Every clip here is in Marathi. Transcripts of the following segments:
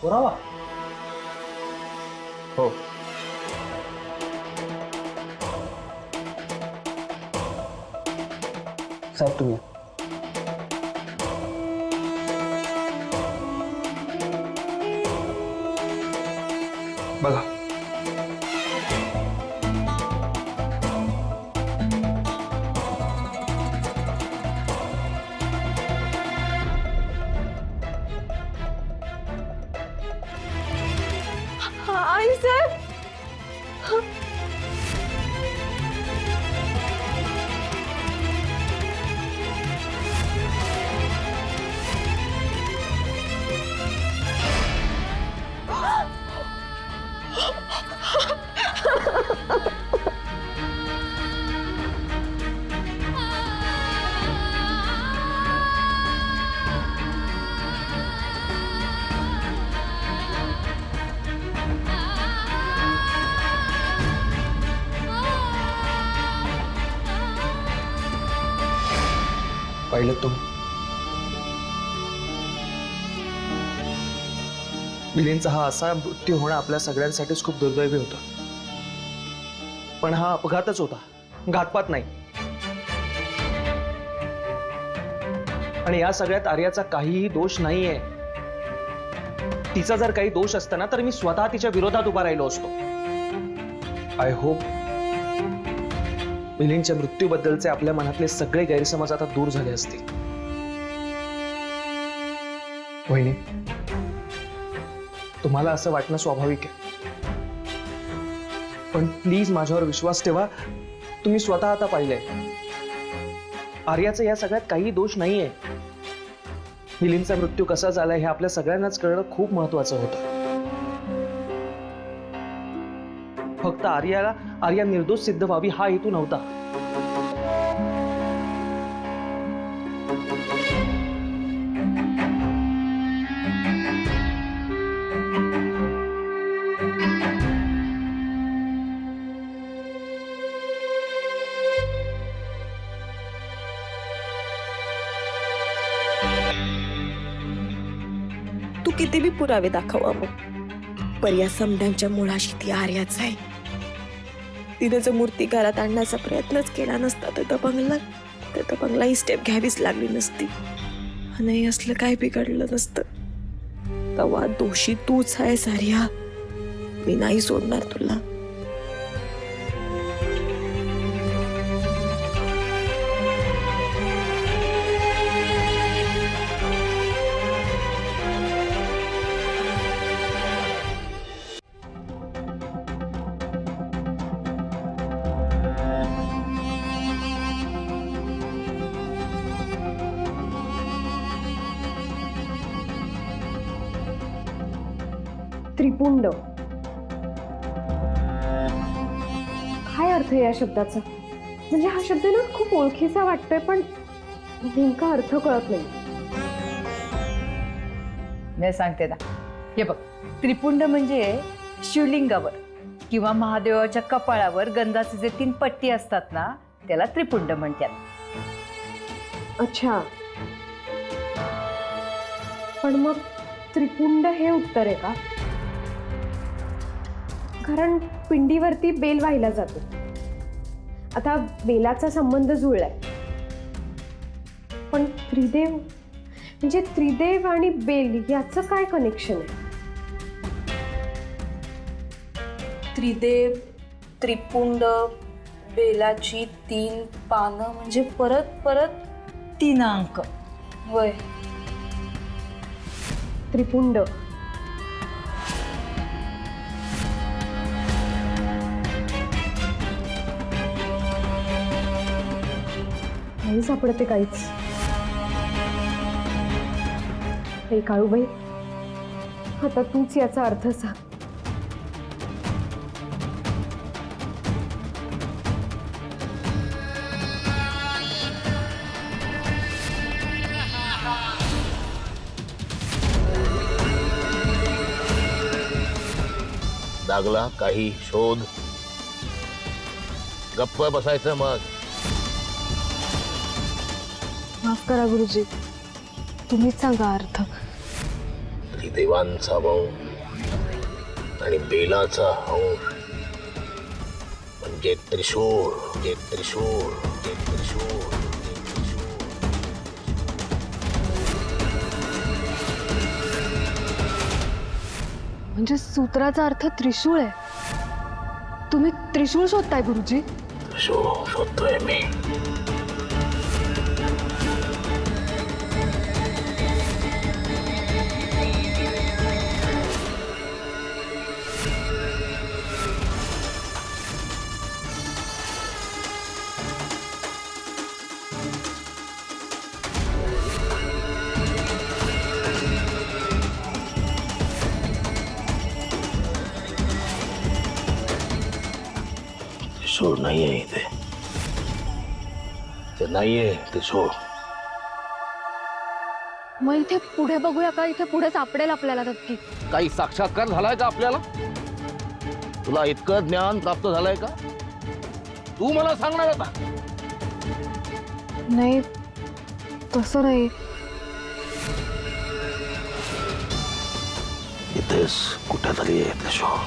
पुरावा? हो. साहेब तुम्ही या. बघा. आई साहेब. पाहिलं तुम्ही मिलिंदचा हा असा मृत्यू होणं आपल्या सगळ्यांसाठीच खूप दुर्दैवी होतं. पण हा अपघातच होता, घातपात नाही. आणि या सगळ्यात आर्याचा काहीही दोष नाहीये. तिचा जर काही दोष असता ना तर मी स्वतः तिच्या विरोधात उभा राहिलो असतो. आय होप मिलिंदच्या मृत्यूबद्दलचे आपल्या मनातले सगळे गैरसमज आता दूर झाले असतील. वहिनी, तुम्हाला असं वाटणं स्वाभाविक आहे, पण प्लीज माझ्यावर विश्वास ठेवा. तुम्ही स्वतः आता पाहिलंय आर्याचा या सगळ्यात काही दोष नाहीये. मिलिंदचा मृत्यू कसा झालाय हे आपल्या सगळ्यांनाच कळणं खूप महत्वाचं होतं. फक्त आर्या निर्दोष सिद्ध व्हावी हा हेतू नव्हता. तू किती बी पुरावे दाखवा मग, पर या समद्यांच्या मुळाशी ती आर्याच आहे. तिने जर मूर्ती घरात आणण्याचा प्रयत्नच केला नसता तर दबंगला ही स्टेप घ्यावीच लागली नसती. नाही असलं काय बिघडलं नसतं. तेव्हा दोषी तूच आहेस आर्या. मी नाही सोडणार तुला. त्रिपुंड, काय अर्थ आहे या शब्दाचा? म्हणजे हा शब्द ना खूप ओळखीचा वाटतोय पण नेमका अर्थ कळत नाही. मी सांगते ना, हे बघ, त्रिपुंड म्हणजे शिवलिंगावर किंवा महादेवाच्या कपाळावर गंधाचे जे 3 पट्टी असतात ना त्याला त्रिपुंड म्हणतात. अच्छा, पण मग त्रिपुंड हे उत्तर आहे का? कारण पिंडीवरती बेल वाहिला जातो. आता बेलाचा संबंध जुळलाय, पण त्रिदेव म्हणजे त्रिदेव आणि बेल याचं काय कनेक्शन आहे? त्रिदेव, त्रिपुंड, बेलाची 3 पानं म्हणजे परत परत 3 अंक. वय. त्रिपुंड. नाही सापडते काहीच. हे काळूबाई, आता तूच याचा अर्थ सांग. लागला काही शोध, गप्प बसायचं मग. माफ करा गुरुजी, तुम्हीच सांगा अर्थ. ती देवांचा भाऊ आणि बेलाचा अंश म्हणजे त्रिशूळ, म्हणजे त्रिशूळ, म्हणजे त्रिशूळ, म्हणजे त्रिशूळ. म्हणजे सूत्राचा अर्थ त्रिशूळ आहे. तुम्ही त्रिशूळ शोधताय गुरुजी? त्रिशूळ शोधतोय मी. त्रिशूळ नाहीये इथे. ते नाहीये त्रिशूळ. मग इथे पुढे बघूया का? इथे पुढे सापडेल आपल्याला नक्की. काही साक्षात्कार झालाय का आपल्याला? तुला इतकं ज्ञान प्राप्त झालंय का? तू मला सांगणार आता. नाही, तसं नाही. इथेच कुठेतरी आहे त्रिशूळ.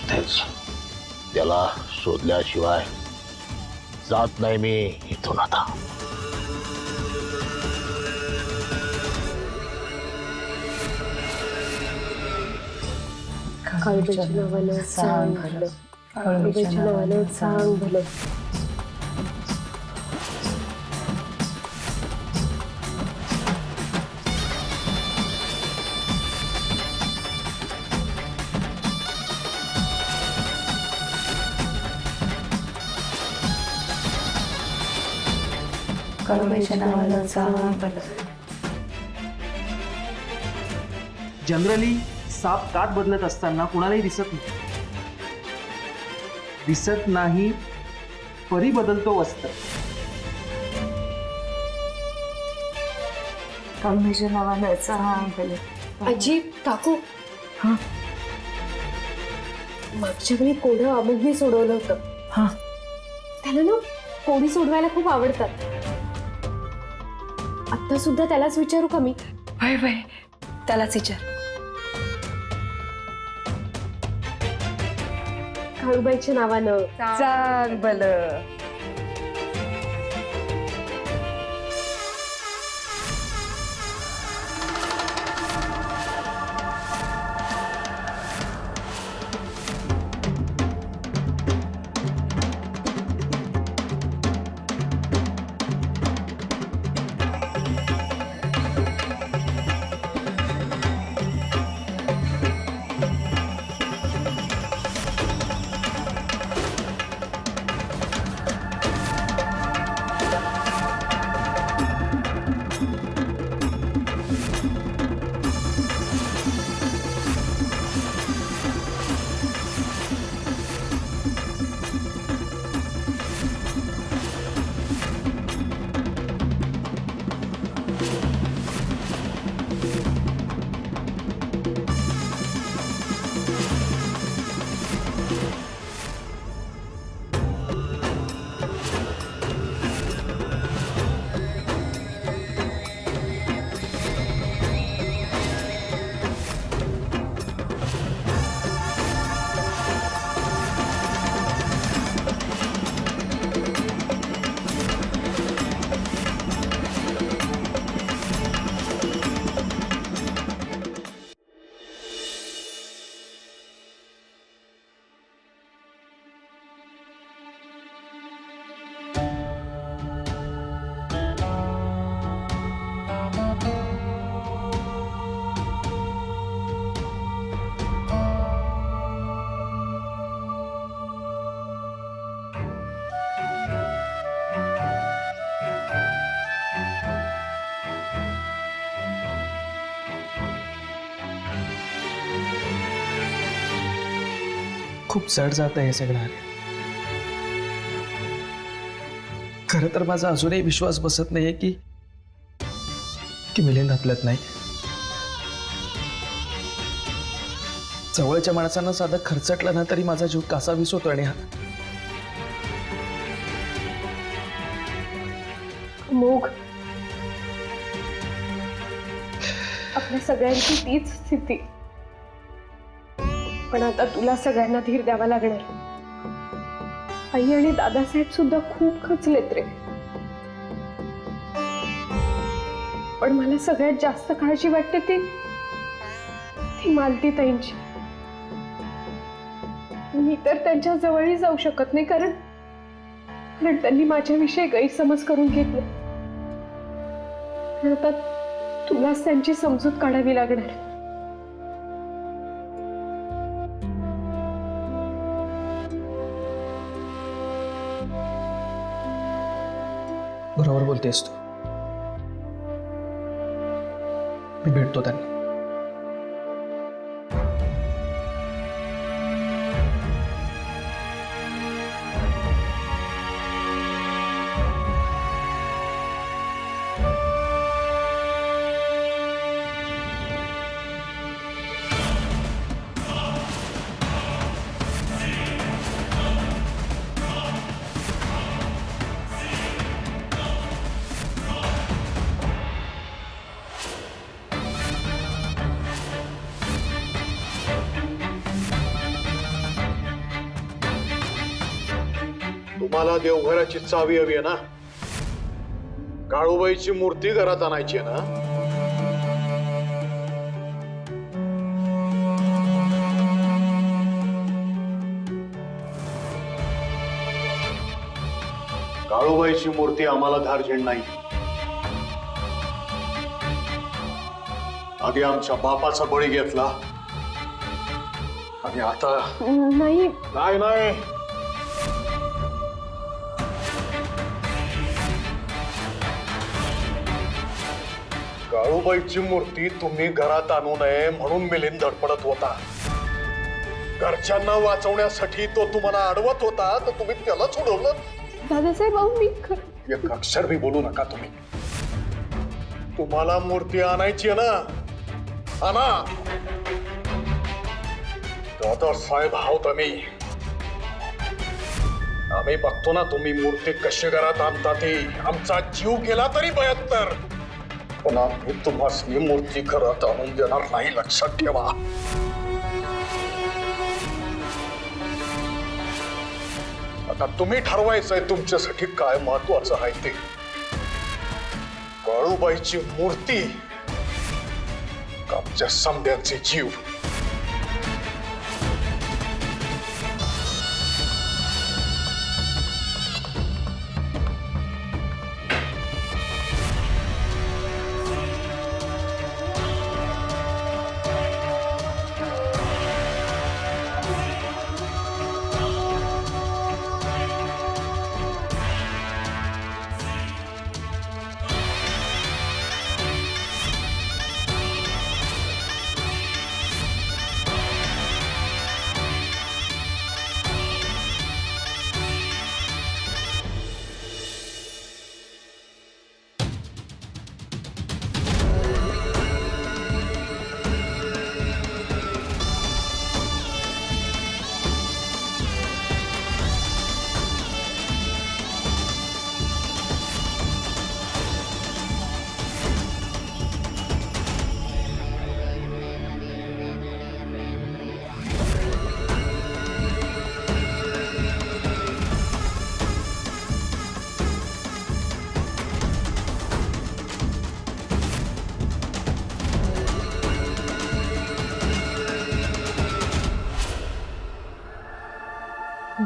इथेच. त्याला शोधल्याशिवाय जात नाही मी इथून आता. काळूबाईच्या नावानं सांग भलं. काळूबाईच्या नावानं सांग भलं. काळूबाईच्या नावानं सांग भलं. जनरली साप कात बदलत असताना कुणालाही दिसत नाही. दिसत नाही, परी बदलतो वस्त्र. काळूबाईच्या नावानं सांग भलं. आजी, काकू, मागच्या वेळी कोडं अमुकने सोडवलं होतं. हा. त्याला ना कोडी सोडवायला खूप आवडतात. आता सुद्धा त्यालाच विचारू का मी? बाय बाय, त्यालाच विचार. काळूबाईच्या नावानं सांग भलं. खूप जड जात आहे हे सगळं. खरं तर माझा अजूनही विश्वास बसत नाहीये की मिलिंद आपल्यात नाही. जवळच्या माणसांना साधं खर्चटलं ना तरी माझा जीव कासावीस होतो. आणि मोग, आपल्या सगळ्यांची तीच स्थिती. पण आता तुला सगळ्यांना धीर द्यावा लागणार. आई आणि दादासाहेब सुद्धा खूप खचलेत रे. पण मला सगळ्यात जास्त काळजी वाटते ती मालतीताईंची. मी तर त्यांच्या जवळही जाऊ शकत नाही, कारण त्यांनी माझ्याविषयी गैरसमज करून घेतले. आता तुलाच त्यांची समजूत काढावी लागणार. बरोबर बोलतेस तू. मी भेटतो त्यांना. तुम्हाला देवघराची चावी हवी आहे ना? काळूबाईची मूर्ती घरात आणायची आहे ना? काळूबाईची मूर्ती आम्हाला धारझेण नाही. आधी आमच्या बापाचा बळी घेतला आणि आता नाही, नाही नाही. काळूबाईची मूर्ती तुम्ही घरात आणू नये म्हणून मिलिंद धडपडत होता. घरच्यांना वाचवण्यासाठी तो तुम्हाला अडवत होता, तर तुम्ही त्याला सोडवलं. दादासाहेब अहो मी एक अक्षर भी बोलू नका तुम्ही. तुम्हाला मूर्ती आणायची आहे ना? आणा. दादासाहेब आहोत आम्ही. आम्ही बघतो ना तुम्ही मूर्ती कशी घरात आणता ती. आमचा जीव गेला तरी 72, पण आम्ही तुम्हाला मूर्ती घरात आणून देणार नाही, लक्षात ठेवा. आता तुम्ही ठरवायचंय तुमच्यासाठी काय महत्वाचं आहे ते. काळूबाईची मूर्ती का आमच्या समद्यांचे जीव?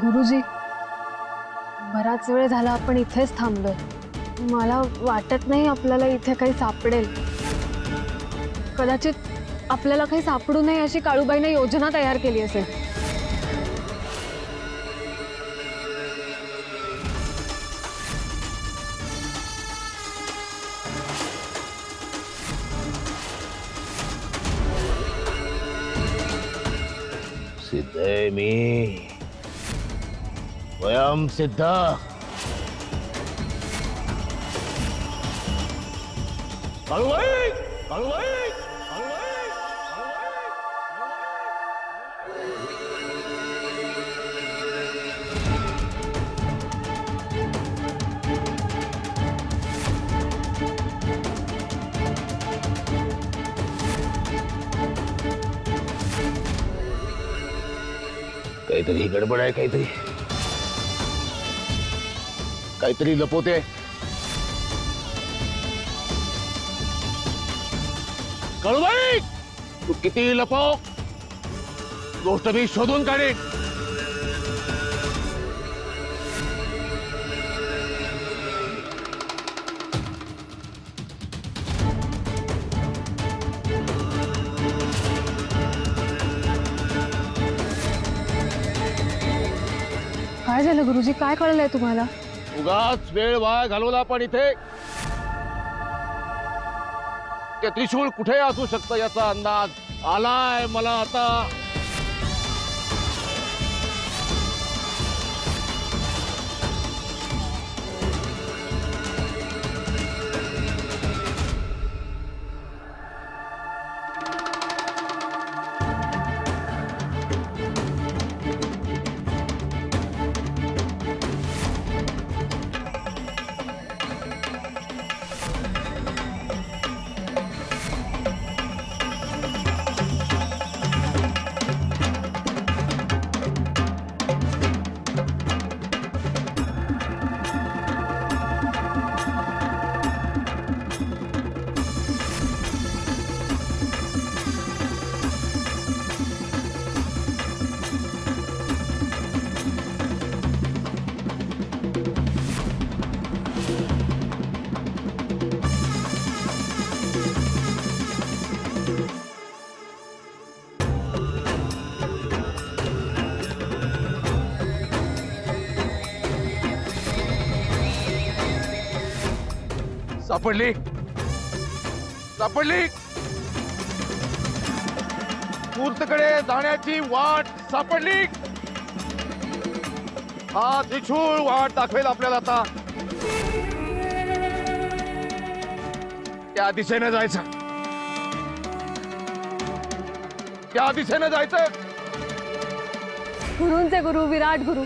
गुरुजी, बराच वेळ झाला आपण इथेच थांबलोय. मला वाटत नाही आपल्याला इथे काही सापडेल. कदाचित आपल्याला काही सापडू नये अशी काळूबाईने योजना तयार केली असेल. सिद्ध आहे मी, स्वयं सिद्ध. काळूबाई, काळूबाई, काळूबाई, काहीतरी गडबड आहे, काहीतरी लपवते. कळूबाई, तू किती लपव, गोष्ट मी शोधून काढेन. काय झालं गुरुजी, काय कळलंय तुम्हाला? उगाच वेळ वाया घालवला, पण इथे ते त्रिशूळ कुठे असू शकतं याचा अंदाज आलाय मला आता. सापडली, सापडली. मूर्तकडे जाण्याची वाट सापडली. हा त्रिशूळ वाट दाखवेल आपल्याला आता. त्या दिशेने जायचं, त्या दिशेने जायचं. गुरूंचे गुरु, विराट गुरु,